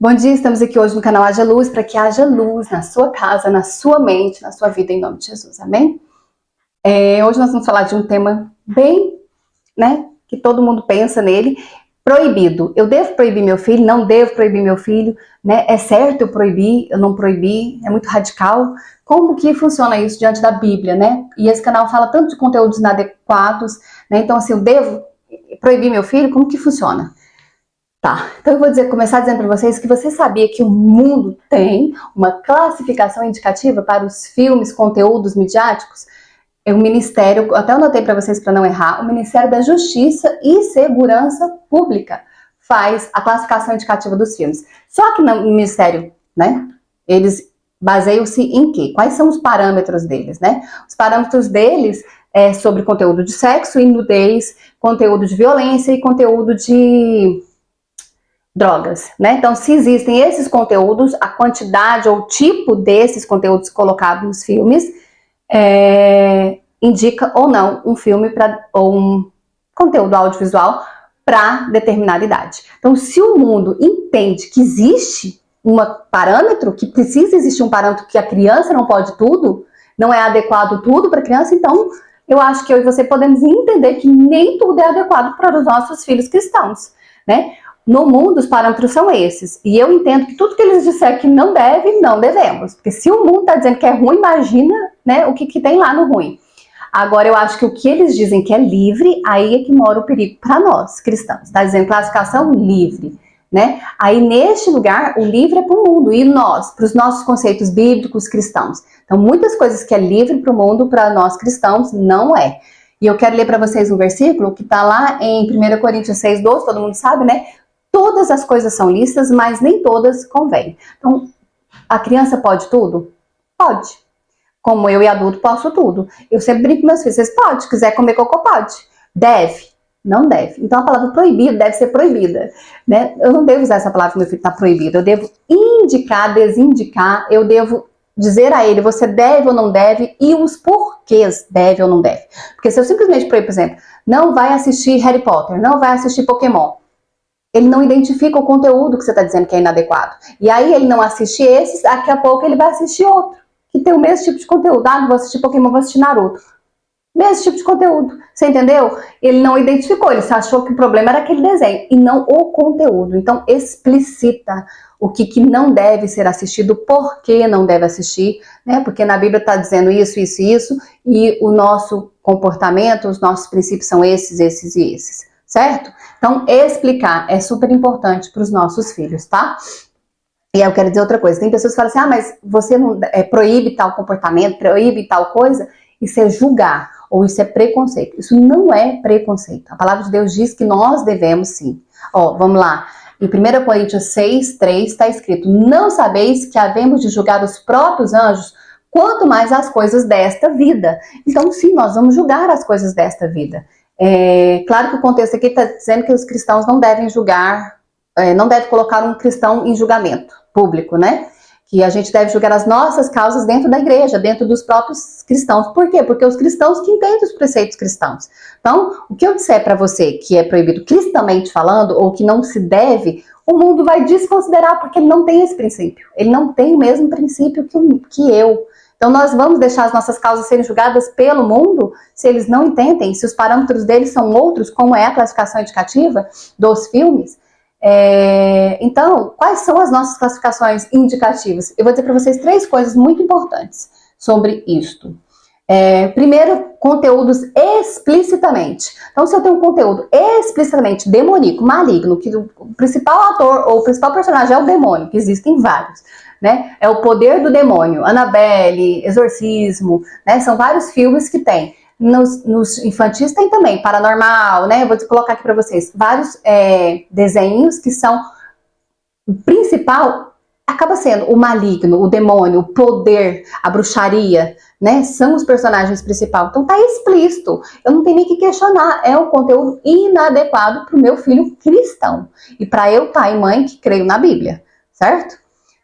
Bom dia, estamos aqui hoje no canal Haja Luz, para que haja luz na sua casa, na sua mente, na sua vida, em nome de Jesus, amém? Hoje nós vamos falar de um tema bem, que todo mundo pensa nele, proibido. Eu devo proibir meu filho? Não devo proibir meu filho? É certo eu proibir? Eu não proibir? É muito radical? Como que funciona isso diante da Bíblia, E esse canal fala tanto de conteúdos inadequados, Então assim, eu devo proibir meu filho? Como que funciona? Tá, então eu vou começar dizendo para vocês que você sabia que o mundo tem uma classificação indicativa para os filmes, conteúdos midiáticos? O Ministério, até anotei para vocês para não errar, o Ministério da Justiça e Segurança Pública faz a classificação indicativa dos filmes. Só que no Ministério, eles baseiam-se em quê? Quais são os parâmetros deles, Os parâmetros deles é sobre conteúdo de sexo e nudez, conteúdo de violência e conteúdo de drogas, Então, se existem esses conteúdos, a quantidade ou o tipo desses conteúdos colocados nos filmes indica ou não um filme ou um conteúdo audiovisual para determinada idade. Então, se o mundo entende que existe um parâmetro, que precisa existir um parâmetro que a criança não pode tudo, não é adequado tudo para a criança, então eu acho que eu e você podemos entender que nem tudo é adequado para os nossos filhos cristãos, No mundo, os parâmetros são esses. E eu entendo que tudo que eles disseram que não deve, não devemos. Porque se o mundo está dizendo que é ruim, imagina o que tem lá no ruim. Agora, eu acho que o que eles dizem que é livre, aí é que mora o perigo para nós, cristãos. Está dizendo classificação livre, Aí, neste lugar, o livre é para o mundo. E nós, para os nossos conceitos bíblicos cristãos. Então, muitas coisas que é livre para o mundo, para nós cristãos, não é. E eu quero ler para vocês um versículo que está lá em 1 Coríntios 6:12, todo mundo sabe, Todas as coisas são lícitas, mas nem todas convêm. Então, a criança pode tudo? Pode. Como eu e adulto posso tudo. Eu sempre brinco com meus filhos, vocês podem, se quiser comer cocô, pode. Deve? Não deve. Então, a palavra proibido deve ser proibida, Eu não devo usar essa palavra que meu filho está proibido. Eu devo indicar, desindicar, eu devo dizer a ele, você deve ou não deve, e os porquês deve ou não deve. Porque se eu simplesmente proíbo, por exemplo, não vai assistir Harry Potter, não vai assistir Pokémon, ele não identifica o conteúdo que você está dizendo que é inadequado. E aí ele não assiste esses, daqui a pouco ele vai assistir outro, que tem o mesmo tipo de conteúdo. Ah, não vou assistir Pokémon, vou assistir Naruto. Mesmo tipo de conteúdo, você entendeu? Ele não identificou, ele achou que o problema era aquele desenho, e não o conteúdo. Então, explicita o que não deve ser assistido, por que não deve assistir, Porque na Bíblia está dizendo isso, isso e isso, e o nosso comportamento, os nossos princípios são esses, esses e esses. Certo? Então, explicar é super importante para os nossos filhos, tá? E aí eu quero dizer outra coisa. Tem pessoas que falam assim, mas você não proíbe tal comportamento, proíbe tal coisa. Isso é julgar, ou isso é preconceito. Isso não é preconceito. A palavra de Deus diz que nós devemos sim. Vamos lá. Em 1 Coríntios 6:3 está escrito, não sabeis que havemos de julgar os próprios anjos, quanto mais as coisas desta vida. Então, sim, nós vamos julgar as coisas desta vida. Claro que o contexto aqui está dizendo que os cristãos não devem julgar, não deve colocar um cristão em julgamento público, Que a gente deve julgar as nossas causas dentro da igreja, dentro dos próprios cristãos. Por quê? Porque os cristãos que entendem os preceitos cristãos. Então, o que eu disser para você que é proibido cristamente falando, ou que não se deve, o mundo vai desconsiderar, porque ele não tem esse princípio. Ele não tem o mesmo princípio que eu. Então, nós vamos deixar as nossas causas serem julgadas pelo mundo se eles não entendem, se os parâmetros deles são outros, como é a classificação indicativa dos filmes. Então, quais são as nossas classificações indicativas? Eu vou dizer para vocês 3 coisas muito importantes sobre isto. Primeiro, conteúdos explicitamente. Então, se eu tenho um conteúdo explicitamente demoníaco, maligno, que o principal ator ou o principal personagem é o demônio, que existem vários, É o poder do demônio, Annabelle, Exorcismo, São vários filmes que tem. Nos infantis tem também, Paranormal, Eu vou colocar aqui para vocês vários desenhos que são... O principal acaba sendo o maligno, o demônio, o poder, a bruxaria, São os personagens principais. Então tá explícito, eu não tenho nem que questionar, é um conteúdo inadequado para o meu filho cristão. E para eu, pai e mãe, que creio na Bíblia, certo?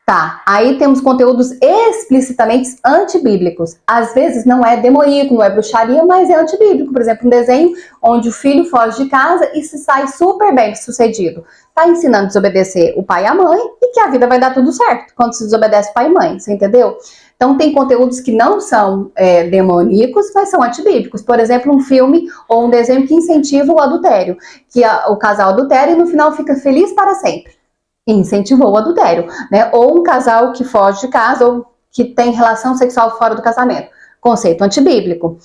Tá, aí temos conteúdos explicitamente antibíblicos. Às vezes não é demoníaco, não é bruxaria, mas é antibíblico. Por exemplo, um desenho onde o filho foge de casa e se sai super bem sucedido. Tá ensinando a desobedecer o pai e a mãe e que a vida vai dar tudo certo quando se desobedece o pai e mãe, você entendeu? Então tem conteúdos que não são demoníacos, mas são antibíblicos. Por exemplo, um filme ou um desenho que incentiva o adultério, que o casal adultera e no final fica feliz para sempre. Incentivou o adultério, né? Ou um casal que foge de casa ou que tem relação sexual fora do casamento. Conceito antibíblico.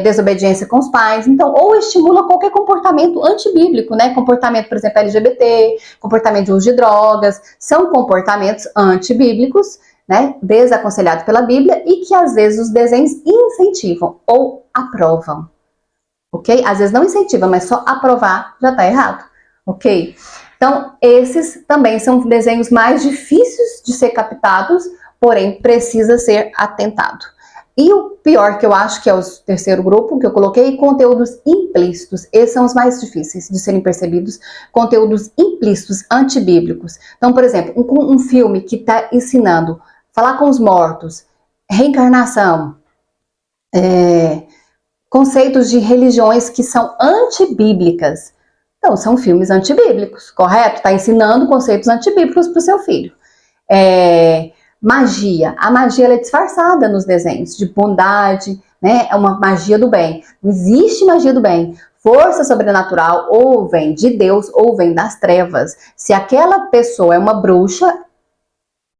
Desobediência com os pais. Então, ou estimula qualquer comportamento antibíblico, né? Comportamento, por exemplo, LGBT, comportamento de uso de drogas. São comportamentos antibíblicos, né? Desaconselhados pela Bíblia e que às vezes os desenhos incentivam ou aprovam. Ok? Às vezes não incentiva, mas só aprovar já tá errado. Ok? Então, esses também são desenhos mais difíceis de ser captados, porém precisa ser atentado. E o pior que eu acho, que é o terceiro grupo que eu coloquei, conteúdos implícitos. Esses são os mais difíceis de serem percebidos, conteúdos implícitos, antibíblicos. Então, por exemplo, um filme que está ensinando falar com os mortos, reencarnação, conceitos de religiões que são antibíblicas. Então, são filmes antibíblicos, correto? Está ensinando conceitos antibíblicos para o seu filho. Magia. A magia ela é disfarçada nos desenhos, de bondade, né? É uma magia do bem. Não existe magia do bem. Força sobrenatural ou vem de Deus ou vem das trevas. Se aquela pessoa é uma bruxa,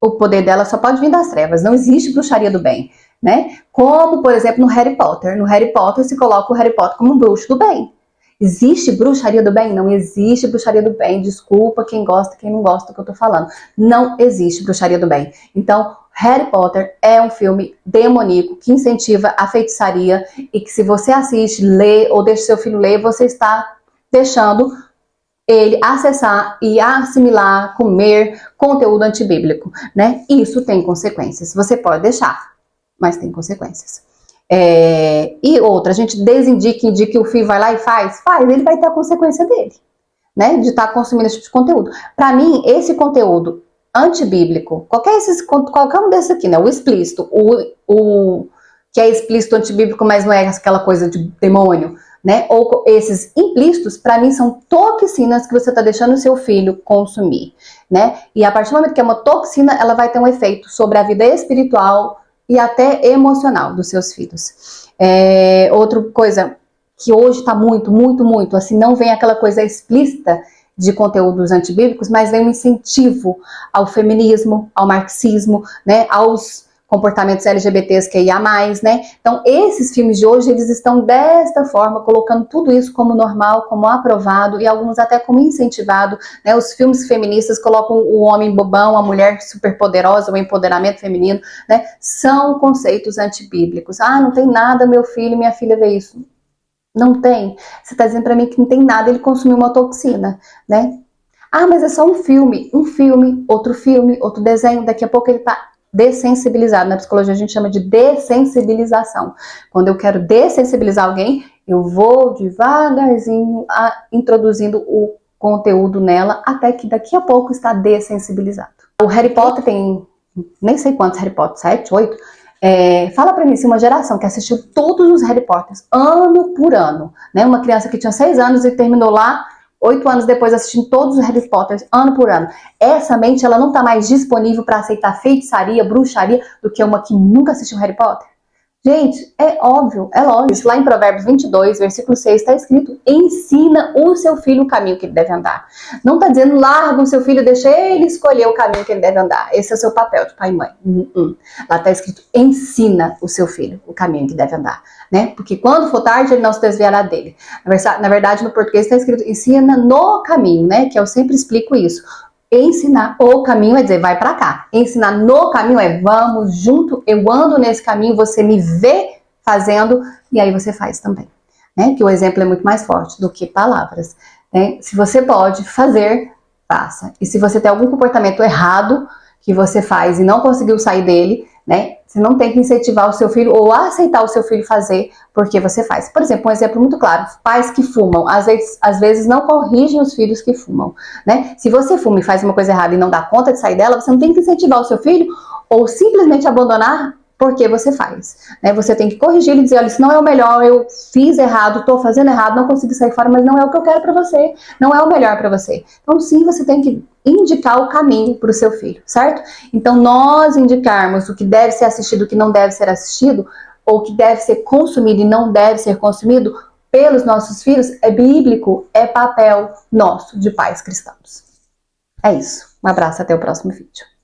o poder dela só pode vir das trevas. Não existe bruxaria do bem, né? Como, por exemplo, no Harry Potter. No Harry Potter se coloca o Harry Potter como um bruxo do bem. Existe bruxaria do bem? Não existe bruxaria do bem. Desculpa quem gosta, quem não gosta do que eu tô falando. Não existe bruxaria do bem. Então, Harry Potter é um filme demoníaco que incentiva a feitiçaria e que se você assiste, lê ou deixa seu filho ler, você está deixando ele acessar e assimilar, comer conteúdo antibíblico, né? Isso tem consequências. Você pode deixar, mas tem consequências. E outra, a gente desindica, indica que o filho vai lá e faz, ele vai ter a consequência dele, né? De estar consumindo esse tipo de conteúdo. Para mim, esse conteúdo antibíblico, qualquer um desses aqui, né? O explícito, o que é explícito antibíblico, mas não é aquela coisa de demônio, né? Ou esses implícitos, para mim, são toxinas que você está deixando o seu filho consumir, né? E a partir do momento que é uma toxina, ela vai ter um efeito sobre a vida espiritual e até emocional dos seus filhos. Outra coisa que hoje está muito, assim, não vem aquela coisa explícita de conteúdos antibíblicos, mas vem um incentivo ao feminismo, ao marxismo, né, aos comportamentos LGBTs que ia mais, né? Então, esses filmes de hoje, eles estão desta forma, colocando tudo isso como normal, como aprovado e alguns até como incentivado, né? Os filmes feministas colocam o homem bobão, a mulher superpoderosa, o empoderamento feminino, né? São conceitos antibíblicos. Ah, não tem nada, meu filho e minha filha vê isso. Não tem. Você está dizendo para mim que não tem nada, ele consumiu uma toxina, né? Ah, mas é só um filme, outro desenho, daqui a pouco ele tá dessensibilizado. Na psicologia a gente chama de dessensibilização. Quando eu quero dessensibilizar alguém, eu vou devagarzinho introduzindo o conteúdo nela, até que daqui a pouco está dessensibilizado. O Harry Potter tem, nem sei quantos Harry Potter, 7, 8. Fala pra mim se uma geração que assistiu todos os Harry Potters, ano por ano, né? Uma criança que tinha 6 anos e terminou lá 8 anos depois assistindo todos os Harry Potters, ano por ano. Essa mente, ela não tá mais disponível para aceitar feitiçaria, bruxaria, do que uma que nunca assistiu Harry Potter? Gente, é óbvio, é lógico. Lá em Provérbios 22, versículo 6, está escrito: ensina o seu filho o caminho que ele deve andar. Não está dizendo larga o seu filho, deixa ele escolher o caminho que ele deve andar. Esse é o seu papel de pai e mãe. Lá está escrito: ensina o seu filho o caminho que deve andar, né? Porque quando for tarde, ele não se desviará dele. Na verdade, no português está escrito: ensina no caminho, né? Que eu sempre explico isso. Ensinar o caminho é dizer, vai pra cá. Ensinar no caminho é, vamos junto, eu ando nesse caminho, você me vê fazendo, e aí você faz também, né? Que o exemplo é muito mais forte do que palavras, né? Se você pode fazer, faça. E se você tem algum comportamento errado que você faz e não conseguiu sair dele, né? Você não tem que incentivar o seu filho ou aceitar o seu filho fazer porque você faz. Por exemplo, um exemplo muito claro, pais que fumam, às vezes não corrigem os filhos que fumam, né? Se você fuma e faz uma coisa errada e não dá conta de sair dela, você não tem que incentivar o seu filho ou simplesmente abandonar porque você faz, né? Você tem que corrigir e dizer, olha, isso não é o melhor, eu fiz errado, estou fazendo errado, não consegui sair fora, mas não é o que eu quero para você, não é o melhor para você. Então sim, você tem que indicar o caminho para o seu filho, certo? Então nós indicarmos o que deve ser assistido, o que não deve ser assistido, ou o que deve ser consumido e não deve ser consumido pelos nossos filhos, é bíblico, é papel nosso de pais cristãos. É isso. Um abraço, até o próximo vídeo.